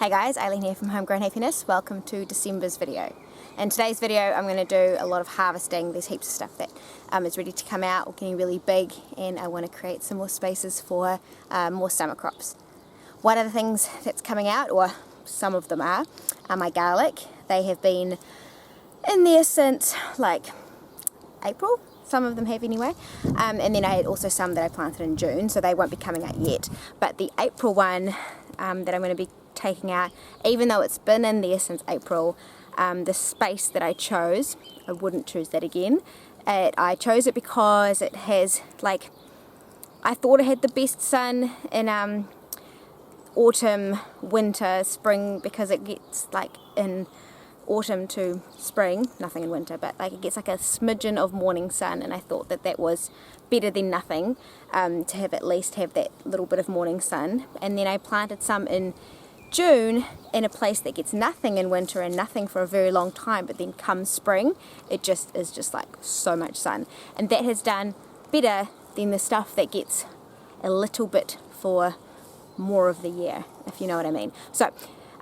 Hey guys, Aileen here from Homegrown Happiness. Welcome to December's video. In today's video I'm going to do a lot of harvesting. There's heaps of stuff that is ready to come out or getting really big, and I want to create some more spaces for more summer crops. One of the things that's coming out, or some of them are my garlic. They have been in there since like April. Some of them have anyway, and then I had also some that I planted in June, so they won't be coming out yet. But the April one that I'm going to be taking out, even though it's been in there since April, the space that I chose, I wouldn't choose that again. I chose it because it has, like, I thought it had the best sun in autumn, winter, spring, because it gets like in autumn to spring, nothing in winter, but like it gets like a smidgen of morning sun, and I thought that that was better than nothing, to have at least have that little bit of morning sun. And then I planted some in June in a place that gets nothing in winter and nothing for a very long time, but then come spring it just is just like so much sun, and that has done better than the stuff that gets a little bit for more of the year, if you know what I mean. So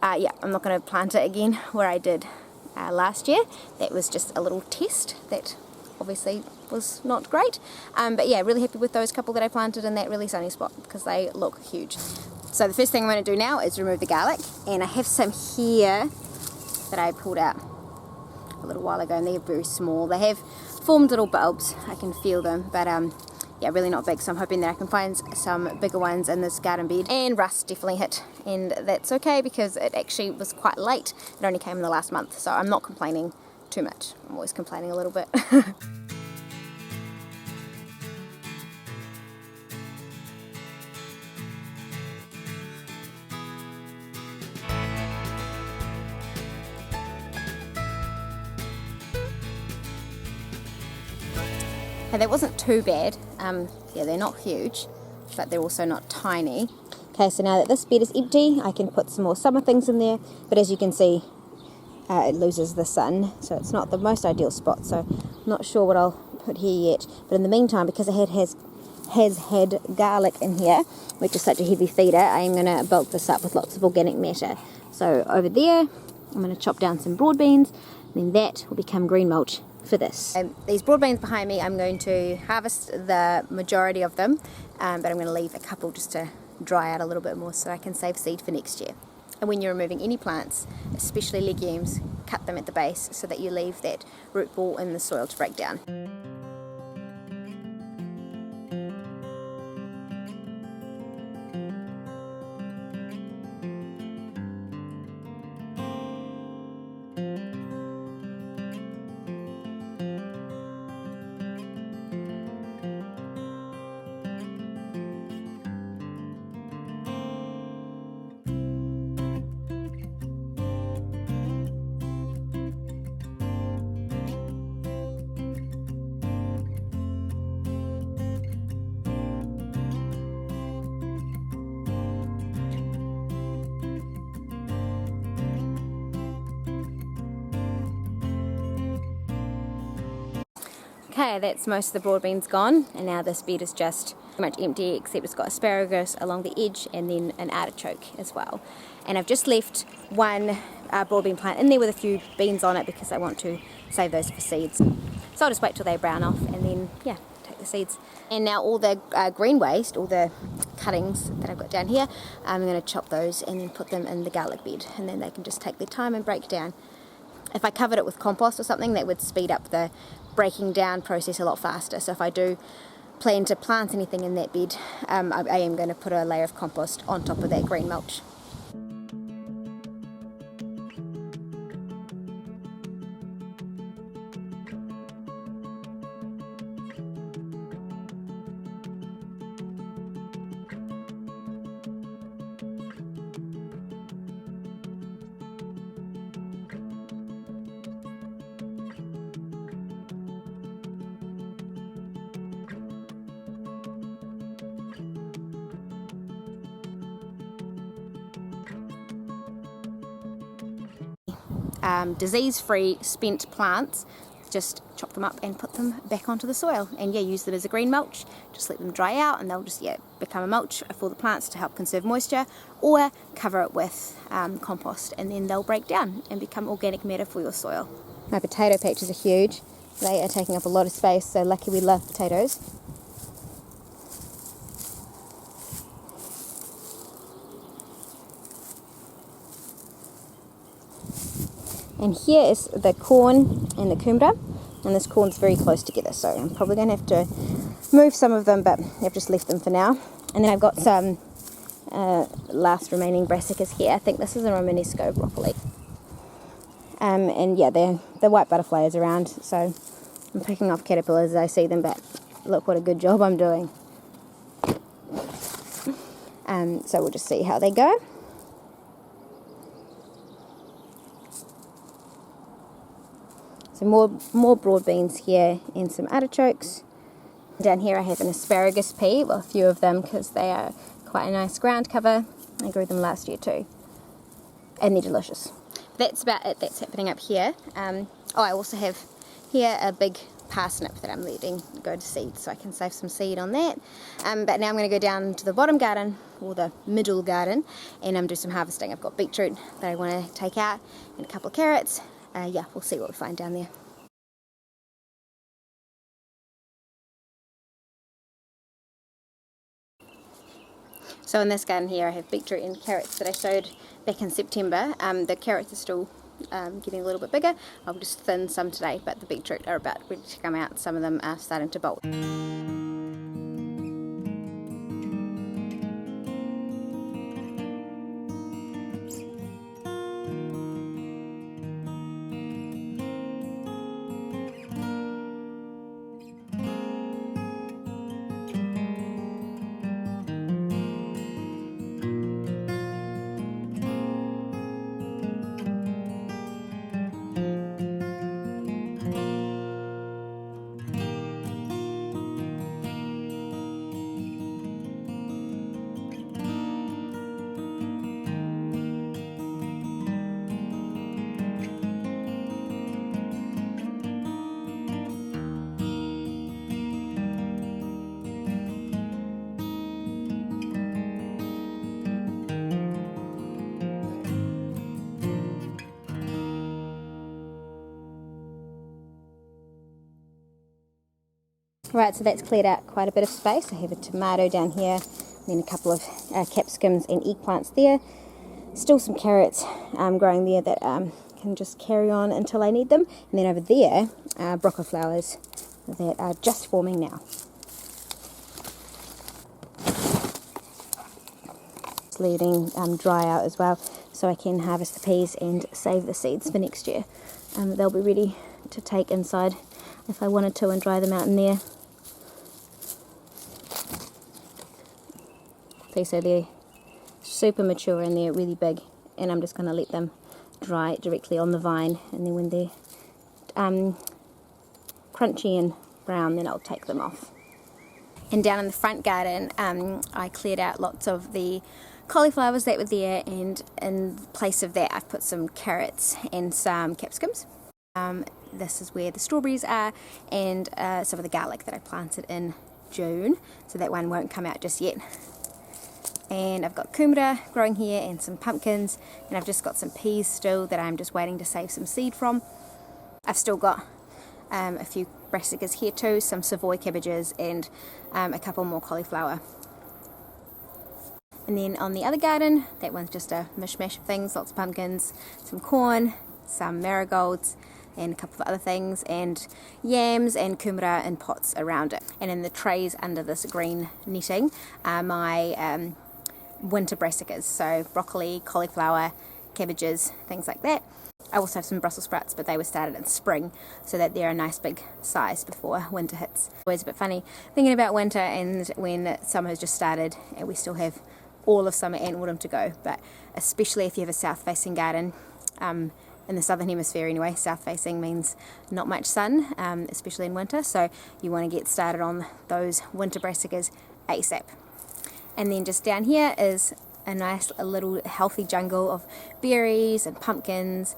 yeah, I'm not going to plant it again where I did last year. That was just a little test that obviously was not great, but yeah, really happy with those couple that I planted in that really sunny spot because they look huge. So the first thing I'm going to do now is remove the garlic, and I have some here that I pulled out a little while ago, and they're very small. They have formed little bulbs, I can feel them, but yeah, really not big, so I'm hoping that I can find some bigger ones in this garden bed. And rust definitely hit, and that's okay because it actually was quite late. It only came in the last month, so I'm not complaining too much. I'm always complaining a little bit. Okay, that wasn't too bad. Yeah, they're not huge, but they're also not tiny. Okay, so now that this bed is empty, I can put some more summer things in there, but as you can see, it loses the sun, so it's not the most ideal spot, so I'm not sure what I'll put here yet. But in the meantime, because it has had garlic in here, which is such a heavy feeder, I'm going to bulk this up with lots of organic matter. So over there, I'm going to chop down some broad beans, and then that will become green mulch for this. These broad beans behind me, I'm going to harvest the majority of them, but I'm going to leave a couple just to dry out a little bit more so I can save seed for next year. And when you're removing any plants, especially legumes, cut them at the base so that you leave that root ball in the soil to break down. Okay, that's most of the broad beans gone, and now this bed is just pretty much empty, except it's got asparagus along the edge and then an artichoke as well. And I've just left one broad bean plant in there with a few beans on it because I want to save those for seeds. So I'll just wait till they brown off and then, yeah, take the seeds. And now all the green waste, all the cuttings that I've got down here, I'm going to chop those and then put them in the garlic bed, and then they can just take their time and break down. If I covered it with compost or something, that would speed up the breaking down process a lot faster. So if I do plan to plant anything in that bed, I am going to put a layer of compost on top of that green mulch. Disease-free spent plants just chop them up and put them back onto the soil, and yeah, use them as a green mulch. Just let them dry out and they'll just become a mulch for the plants to help conserve moisture, or cover it with compost, and then they'll break down and become organic matter for your soil. My potato patches are huge. They are taking up a lot of space, so lucky we love potatoes. And here is the corn and the kumara, and this corn's very close together, so I'm probably going to have to move some of them, but I've just left them for now. And then I've got some last remaining brassicas here. I think this is a Romanesco broccoli. And yeah, the white butterfly is around, so I'm picking off caterpillars as I see them, but look what a good job I'm doing. So we'll just see how they go. So more broad beans here and some artichokes. Down here I have an asparagus pea, well, a few of them, because they are quite a nice ground cover. I grew them last year too, and they're delicious. That's about it that's happening up here. I also have here a big parsnip that I'm letting go to seed, so I can save some seed on that. But now I'm going to go down to the bottom garden, or the middle garden, and do some harvesting. I've got beetroot that I want to take out, and a couple of carrots. Yeah, we'll see what we find down there. So in this garden here I have beetroot and carrots that I sowed back in September. The carrots are still getting a little bit bigger. I'll just thin some today, but the beetroot are about ready to come out. Some of them are starting to bolt. Right, so that's cleared out quite a bit of space. I have a tomato down here, then a couple of capsicums and eggplants there. Still some carrots growing there that can just carry on until I need them. And then over there, broccoli flowers that are just forming now. It's letting dry out as well, so I can harvest the peas and save the seeds for next year. They'll be ready to take inside if I wanted to and dry them out in there. Okay, so they're super mature and they're really big, and I'm just going to let them dry directly on the vine, and then when they're crunchy and brown, then I'll take them off. And down in the front garden, I cleared out lots of the cauliflowers that were there, and in place of that I've put some carrots and some capsicums. This is where the strawberries are, and some of the garlic that I planted in June, so that one won't come out just yet. And I've got kumara growing here and some pumpkins, and I've just got some peas still that I'm just waiting to save some seed from. I've still got a few brassicas here too, some Savoy cabbages, and a couple more cauliflower. And then on the other garden, that one's just a mishmash of things, lots of pumpkins, some corn, some marigolds, and a couple of other things, and yams and kumara in pots around it. And in the trays under this green netting are my winter brassicas, so broccoli, cauliflower, cabbages, things like that. I also have some Brussels sprouts, but they were started in spring, so that they're a nice big size before winter hits. Always a bit funny thinking about winter and when summer has just started and we still have all of summer and autumn to go, but especially if you have a south-facing garden. In the southern hemisphere anyway, south-facing means not much sun, especially in winter, so you want to get started on those winter brassicas ASAP. And then just down here is a nice little healthy jungle of berries and pumpkins,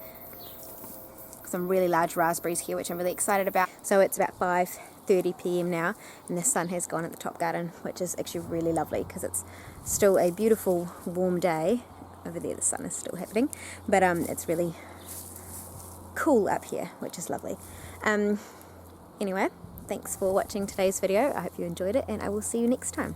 some really large raspberries here, which I'm really excited about. So it's about 5:30 p.m. now, and the sun has gone at the top garden, which is actually really lovely because it's still a beautiful warm day. Over there the sun is still happening, but it's really cool up here, which is lovely. Anyway, thanks for watching today's video. I hope you enjoyed it, and I will see you next time.